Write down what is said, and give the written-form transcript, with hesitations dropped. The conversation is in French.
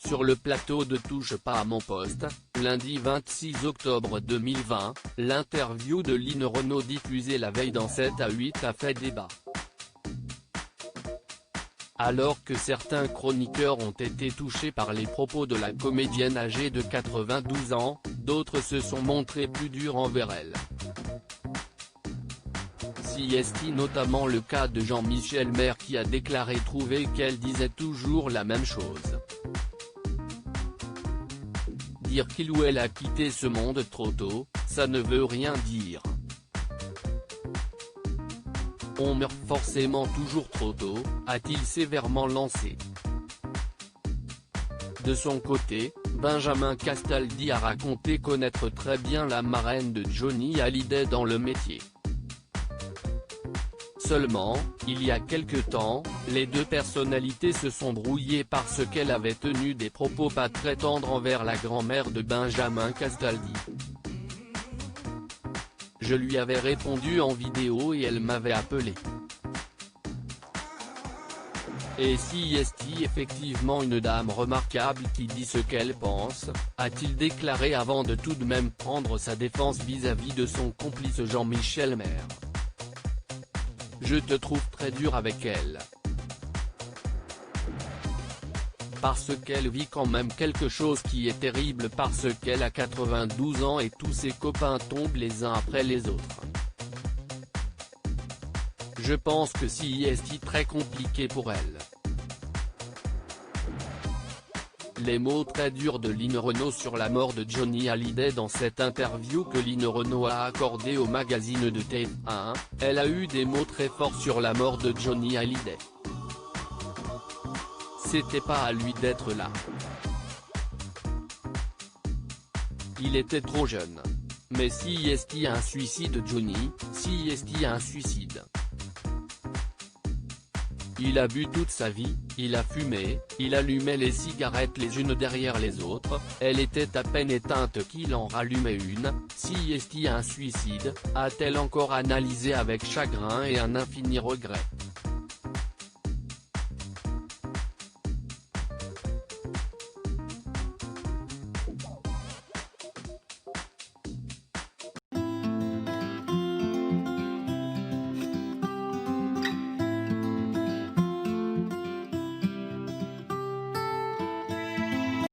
sur le plateau de Touche pas à mon poste, lundi 26 octobre 2020, l'interview de Line Renaud diffusée la veille dans 7 à 8 a fait débat. Alors que certains chroniqueurs ont été touchés par les propos de la comédienne âgée de 92 ans, d'autres se sont montrés plus durs envers elle. Est notamment le cas de Jean-Michel Maire qui a déclaré trouver qu'elle disait toujours la même chose. Dire qu'il ou elle a quitté ce monde trop tôt, ça ne veut rien dire. On meurt forcément toujours trop tôt, a-t-il sévèrement lancé. De son côté, Benjamin Castaldi a raconté connaître très bien la marraine de Johnny Hallyday dans le métier. Seulement, il y a quelque temps, les deux personnalités se sont brouillées parce qu'elle avait tenu des propos pas très tendres envers la grand-mère de Benjamin Castaldi. Je lui avais répondu en vidéo et elle m'avait appelé. Et si est effectivement une dame remarquable qui dit ce qu'elle pense, a-t-il déclaré avant de tout de même prendre sa défense vis-à-vis de son complice Jean-Michel Maire. Je te trouve très dur avec elle. Parce qu'elle vit quand même quelque chose qui est terrible parce qu'elle a 92 ans et tous ses copains tombent les uns après les autres. Je pense que c'est très compliqué pour elle. Les mots très durs de Line Renaud sur la mort de Johnny Hallyday dans cette interview que Line Renaud a accordée au magazine de TF1, elle a eu des mots très forts sur la mort de Johnny Hallyday. C'était pas à lui d'être là. Il était trop jeune. Mais si est un suicide Johnny, si est un suicide. Il a bu toute sa vie, il a fumé, il allumait les cigarettes les unes derrière les autres, elle était à peine éteinte qu'il en rallumait une, si est un suicide, a-t-elle encore analysé avec chagrin et un infini regret.